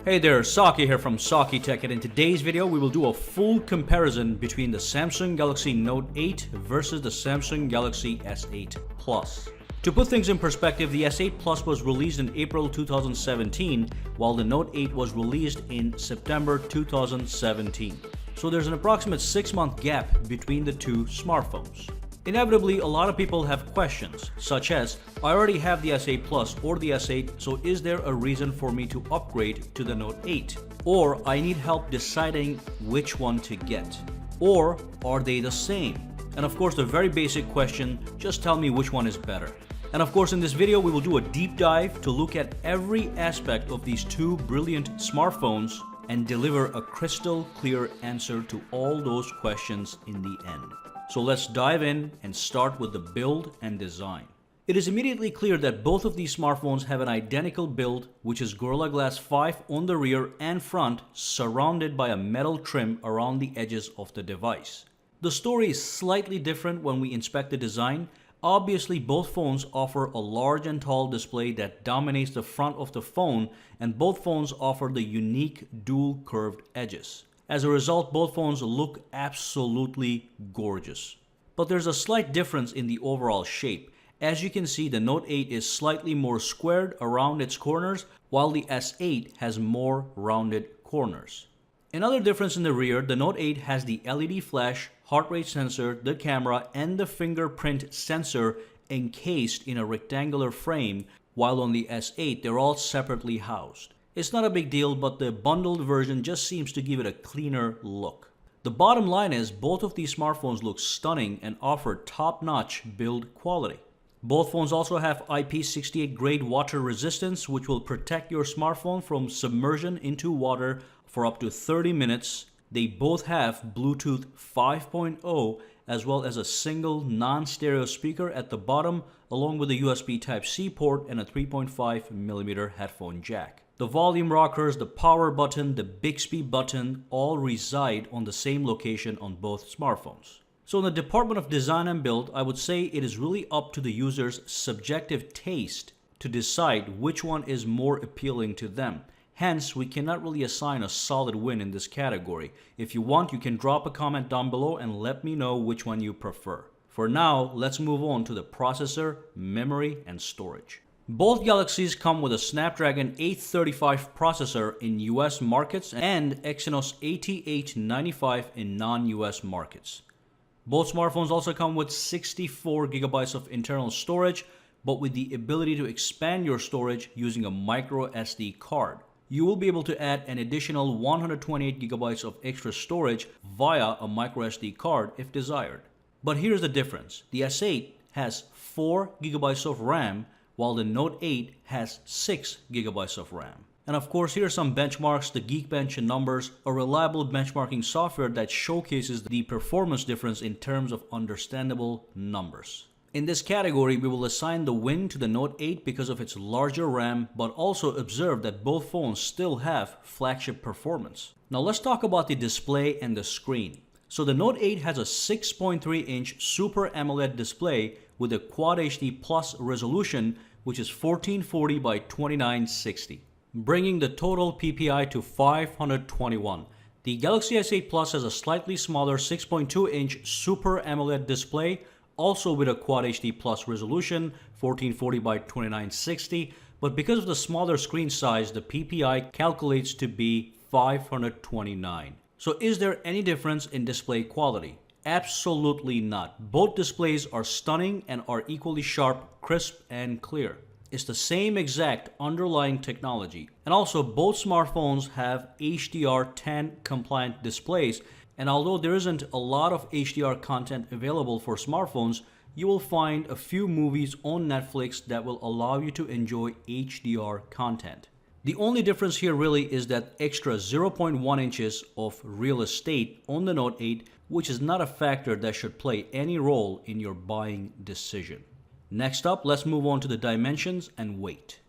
Hey there, Saki here from Saki Tech, and in today's video we will do a full comparison between the Samsung Galaxy Note 8 versus the Samsung Galaxy S8 Plus. To put things in perspective, the S8 Plus was released in April 2017, while the Note 8 was released in September 2017. So there's an approximate 6-month gap between the two smartphones. Inevitably, a lot of people have questions, such as, I already have the S8 Plus or the S8, so is there a reason for me to upgrade to the Note 8? Or I need help deciding which one to get. Or are they the same? And of course, the very basic question, just tell me which one is better. And of course, in this video, we will do a deep dive to look at every aspect of these two brilliant smartphones and deliver a crystal clear answer to all those questions in the end. So let's dive in and start with the build and design. It is immediately clear that both of these smartphones have an identical build, which is Gorilla Glass 5 on the rear and front, surrounded by a metal trim around the edges of the device. The story is slightly different when we inspect the design. Obviously, both phones offer a large and tall display that dominates the front of the phone, and both phones offer the unique dual curved edges. As a result, both phones look absolutely gorgeous. But there's a slight difference in the overall shape. As you can see, the Note 8 is slightly more squared around its corners, while the S8 has more rounded corners. Another difference in the rear, the Note 8 has the LED flash, heart rate sensor, the camera, and the fingerprint sensor encased in a rectangular frame, while on the S8 they're all separately housed. It's not a big deal, but the bundled version just seems to give it a cleaner look. The bottom line is both of these smartphones look stunning and offer top-notch build quality. Both phones also have IP68 grade water resistance, which will protect your smartphone from submersion into water for up to 30 minutes. They both have Bluetooth 5.0 as well as a single non-stereo speaker at the bottom, along with a USB Type-C port and a 3.5mm headphone jack. The volume rockers, the power button, the Bixby button all reside on the same location on both smartphones. So in the department of design and build, I would say it is really up to the user's subjective taste to decide which one is more appealing to them. Hence, we cannot really assign a solid win in this category. If you want, you can drop a comment down below and let me know which one you prefer. For now, let's move on to the processor, memory, and storage. Both Galaxies come with a Snapdragon 835 processor in US markets and Exynos 8895 in non-US markets. Both smartphones also come with 64 GB of internal storage, but with the ability to expand your storage using a micro SD card. You will be able to add an additional 128 GB of extra storage via a micro SD card if desired. But here's the difference. The S8 has 4 GB of RAM, while the Note 8 has 6 GB of RAM. And of course, here are some benchmarks, the Geekbench numbers, a reliable benchmarking software that showcases the performance difference in terms of understandable numbers. In this category, we will assign the win to the Note 8 because of its larger RAM, but also observe that both phones still have flagship performance. Now let's talk about the display and the screen. So the Note 8 has a 6.3-inch Super AMOLED display with a Quad HD Plus resolution, which is 1440 by 2960, bringing the total PPI to 521. The Galaxy S8 Plus has a slightly smaller 6.2-inch Super AMOLED display, also with a Quad HD Plus resolution, 1440 by 2960, but because of the smaller screen size, the PPI calculates to be 529. So is there any difference in display quality? Absolutely not. Both displays are stunning and are equally sharp, crisp, and clear. It's the same exact underlying technology. And also, both smartphones have HDR10 compliant displays, and although there isn't a lot of HDR content available for smartphones, you will find a few movies on Netflix that will allow you to enjoy HDR content. The only difference here really is that extra 0.1 inches of real estate on the Note 8, which is not a factor that should play any role in your buying decision. Next up, let's move on to the dimensions and weight.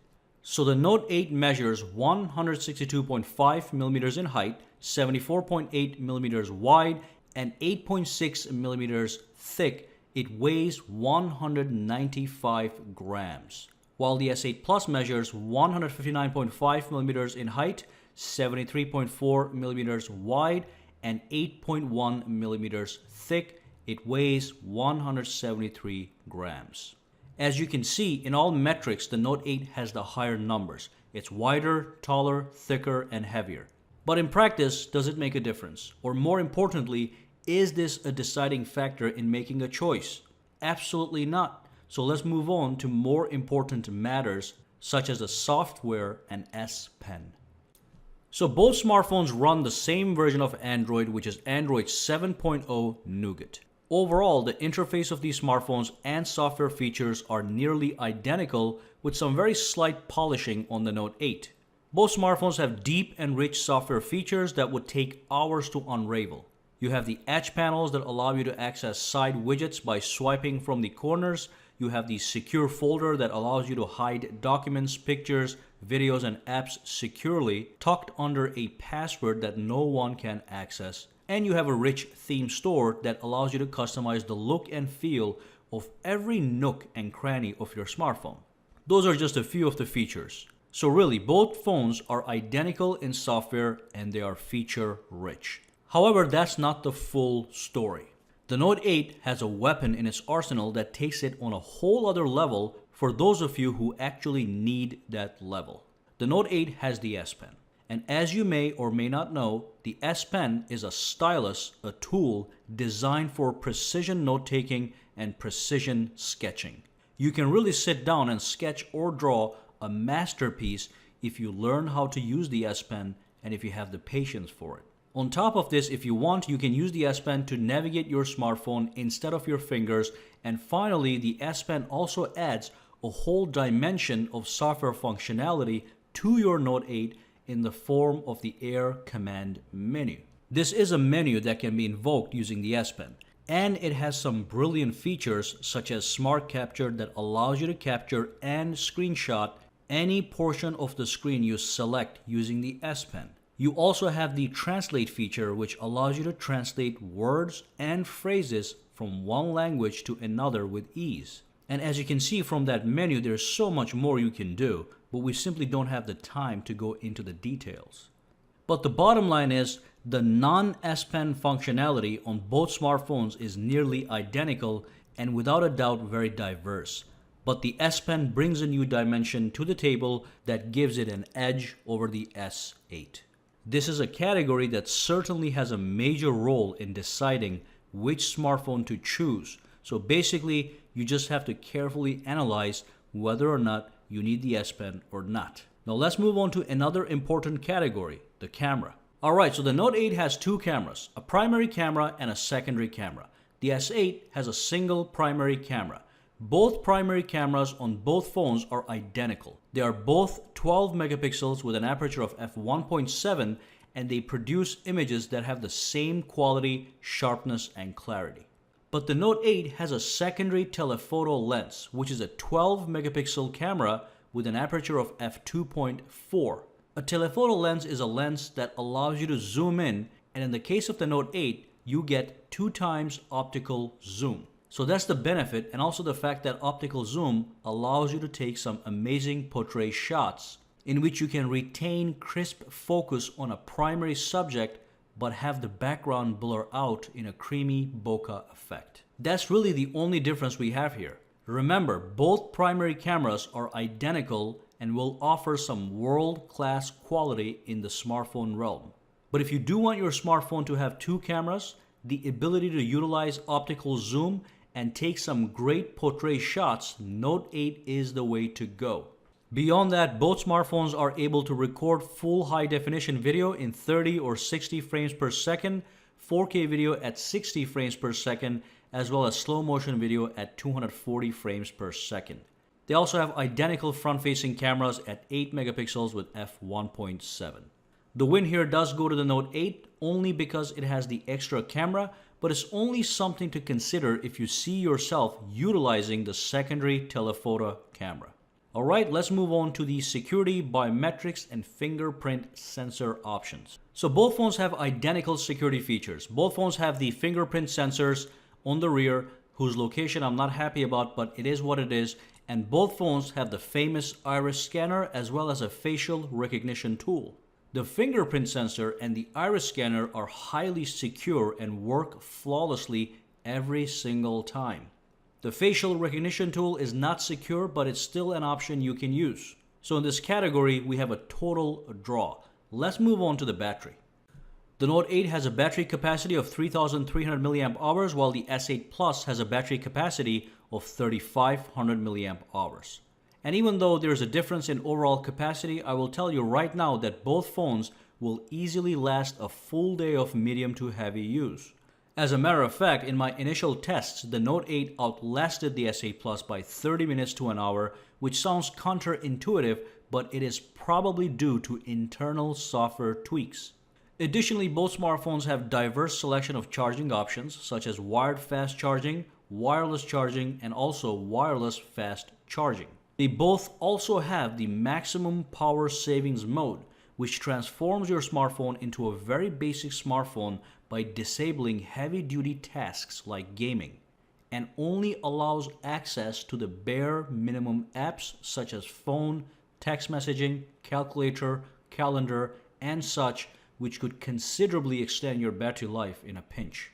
So the Note 8 measures 162.5 millimeters in height, 74.8 millimeters wide, and 8.6 millimeters thick. It weighs 195 grams. While the S8 Plus measures 159.5 millimeters in height, 73.4 millimeters wide, and 8.1 millimeters thick. It weighs 173 grams. As you can see, in all metrics, the Note 8 has the higher numbers. It's wider, taller, thicker, and heavier. But in practice, does it make a difference? Or more importantly, is this a deciding factor in making a choice? Absolutely not. So let's move on to more important matters such as the software and S Pen. So both smartphones run the same version of Android, which is Android 7.0 Nougat. Overall, the interface of these smartphones and software features are nearly identical, with some very slight polishing on the Note 8. Both smartphones have deep and rich software features that would take hours to unravel. You have the edge panels that allow you to access side widgets by swiping from the corners. You have the secure folder that allows you to hide documents, pictures, videos, and apps securely, tucked under a password that no one can access. And you have a rich theme store that allows you to customize the look and feel of every nook and cranny of your smartphone. Those are just a few of the features. So really, both phones are identical in software and they are feature rich. However, that's not the full story. The Note 8 has a weapon in its arsenal that takes it on a whole other level for those of you who actually need that level. The Note 8 has the S Pen. And as you may or may not know, the S Pen is a stylus, a tool designed for precision note-taking and precision sketching. You can really sit down and sketch or draw a masterpiece if you learn how to use the S Pen and if you have the patience for it. On top of this, if you want, you can use the S Pen to navigate your smartphone instead of your fingers. And finally, the S Pen also adds a whole dimension of software functionality to your Note 8 in the form of the Air command menu. This is a menu that can be invoked using the S Pen, and it has some brilliant features such as Smart Capture that allows you to capture and screenshot any portion of the screen you select using the S Pen. You also have the Translate feature, which allows you to translate words and phrases from one language to another with ease. And as you can see from that menu, there's so much more you can do, but we simply don't have the time to go into the details. But the bottom line is, the non-S Pen functionality on both smartphones is nearly identical and without a doubt very diverse. But the S Pen brings a new dimension to the table that gives it an edge over the S8. This is a category that certainly has a major role in deciding which smartphone to choose. So basically, you just have to carefully analyze whether or not you need the S Pen or not. Now let's move on to another important category, the camera. Alright, so the Note 8 has two cameras, a primary camera and a secondary camera. The S8 has a single primary camera. Both primary cameras on both phones are identical. They are both 12 megapixels with an aperture of f1.7, and they produce images that have the same quality, sharpness, and clarity. But the Note 8 has a secondary telephoto lens, which is a 12 megapixel camera with an aperture of f2.4. A telephoto lens is a lens that allows you to zoom in, and in the case of the Note 8, you get 2 times optical zoom. So that's the benefit, and also the fact that optical zoom allows you to take some amazing portrait shots in which you can retain crisp focus on a primary subject but have the background blur out in a creamy bokeh effect. That's really the only difference we have here. Remember, both primary cameras are identical and will offer some world-class quality in the smartphone realm. But if you do want your smartphone to have two cameras, the ability to utilize optical zoom and take some great portrait shots, Note 8 is the way to go. Beyond that, both smartphones are able to record full high-definition video in 30 or 60 frames per second, 4K video at 60 frames per second, as well as slow-motion video at 240 frames per second. They also have identical front-facing cameras at 8 megapixels with f1.7. The win here does go to the Note 8 only because it has the extra camera, but it's only something to consider if you see yourself utilizing the secondary telephoto camera. Alright, let's move on to the security, biometrics, and fingerprint sensor options. So both phones have identical security features. Both phones have the fingerprint sensors on the rear, whose location I'm not happy about, but it is what it is. And both phones have the famous iris scanner as well as a facial recognition tool. The fingerprint sensor and the iris scanner are highly secure and work flawlessly every single time. The facial recognition tool is not secure, but it's still an option you can use. So in this category, we have a total draw. Let's move on to the battery. The Note 8 has a battery capacity of 3,300 mAh, while the S8 Plus has a battery capacity of 3,500 mAh. And even though there's a difference in overall capacity, I will tell you right now that both phones will easily last a full day of medium to heavy use. As a matter of fact, in my initial tests, the Note 8 outlasted the S8 Plus by 30 minutes to an hour, which sounds counterintuitive, but it is probably due to internal software tweaks. Additionally, both smartphones have diverse selection of charging options, such as wired fast charging, wireless charging, and also wireless fast charging. They both also have the maximum power savings mode, which transforms your smartphone into a very basic smartphone by disabling heavy-duty tasks like gaming, and only allows access to the bare minimum apps such as phone, text messaging, calculator, calendar, and such, which could considerably extend your battery life in a pinch.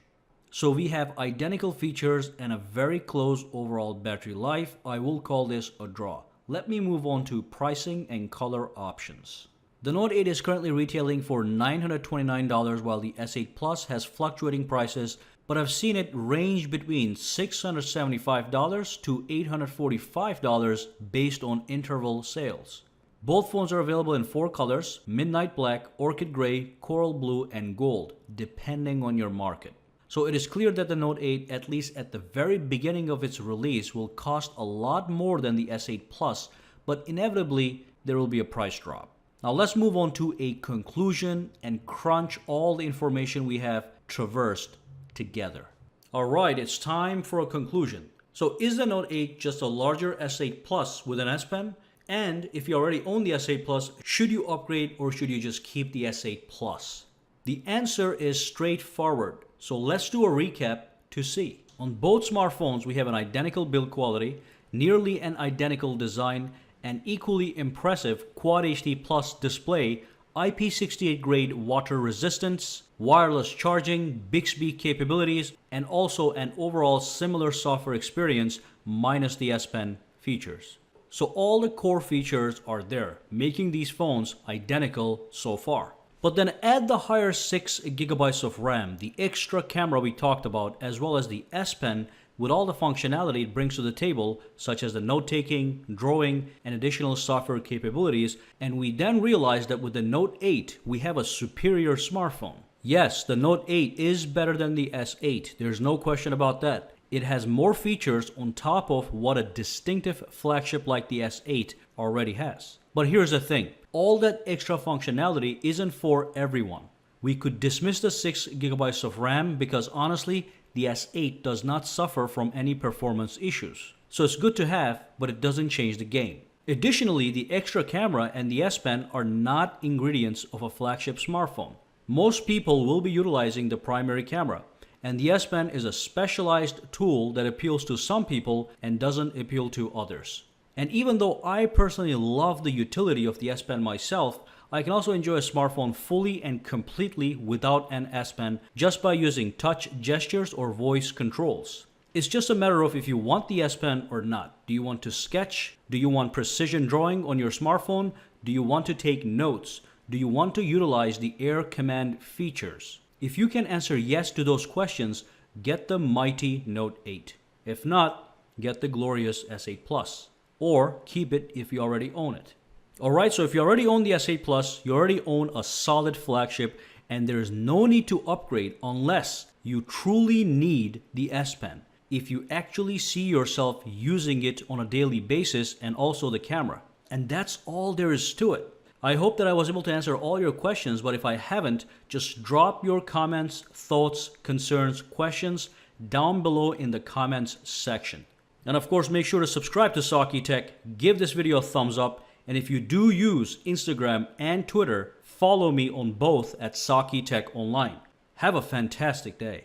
So we have identical features and a very close overall battery life. I will call this a draw. Let me move on to pricing and color options. The Note 8 is currently retailing for $929, while the S8 Plus has fluctuating prices, but I've seen it range between $675 to $845 based on interval sales. Both phones are available in 4 colors: midnight black, orchid gray, coral blue, and gold, depending on your market. So it is clear that the Note 8, at least at the very beginning of its release, will cost a lot more than the S8 Plus, but inevitably there will be a price drop. Now let's move on to a conclusion and crunch all the information we have traversed together. Alright, it's time for a conclusion. So is the Note 8 just a larger S8 Plus with an S Pen? And if you already own the S8 Plus, should you upgrade or should you just keep the S8 Plus? The answer is straightforward. So let's do a recap to see. On both smartphones, we have an identical build quality, nearly an identical design, an equally impressive Quad HD Plus display, IP68 grade water resistance, wireless charging, Bixby capabilities, and also an overall similar software experience minus the S Pen features. So all the core features are there, making these phones identical so far. But then add the higher 6 GB of RAM, the extra camera we talked about, as well as the S Pen with all the functionality it brings to the table, such as the note-taking, drawing, and additional software capabilities, and we then realize that with the Note 8, we have a superior smartphone. Yes, the Note 8 is better than the S8, there's no question about that. It has more features on top of what a distinctive flagship like the S8 already has. But here's the thing, all that extra functionality isn't for everyone. We could dismiss the 6 GB of RAM because honestly, the S8 does not suffer from any performance issues. So it's good to have, but it doesn't change the game. Additionally, the extra camera and the S Pen are not ingredients of a flagship smartphone. Most people will be utilizing the primary camera, and the S Pen is a specialized tool that appeals to some people and doesn't appeal to others. And even though I personally love the utility of the S Pen myself, I can also enjoy a smartphone fully and completely without an S Pen just by using touch gestures or voice controls. It's just a matter of if you want the S Pen or not. Do you want to sketch? Do you want precision drawing on your smartphone? Do you want to take notes? Do you want to utilize the Air Command features? If you can answer yes to those questions, get the mighty Note 8. If not, get the glorious S8 Plus. Or keep it if you already own it. Alright, so if you already own the S8 Plus, you already own a solid flagship, and there is no need to upgrade unless you truly need the S Pen. If you actually see yourself using it on a daily basis and also the camera. And that's all there is to it. I hope that I was able to answer all your questions, but if I haven't, just drop your comments, thoughts, concerns, questions down below in the comments section. And of course, make sure to subscribe to Saki Tech, give this video a thumbs up, and if you do use Instagram and Twitter, follow me on both at Saki Tech Online. Have a fantastic day.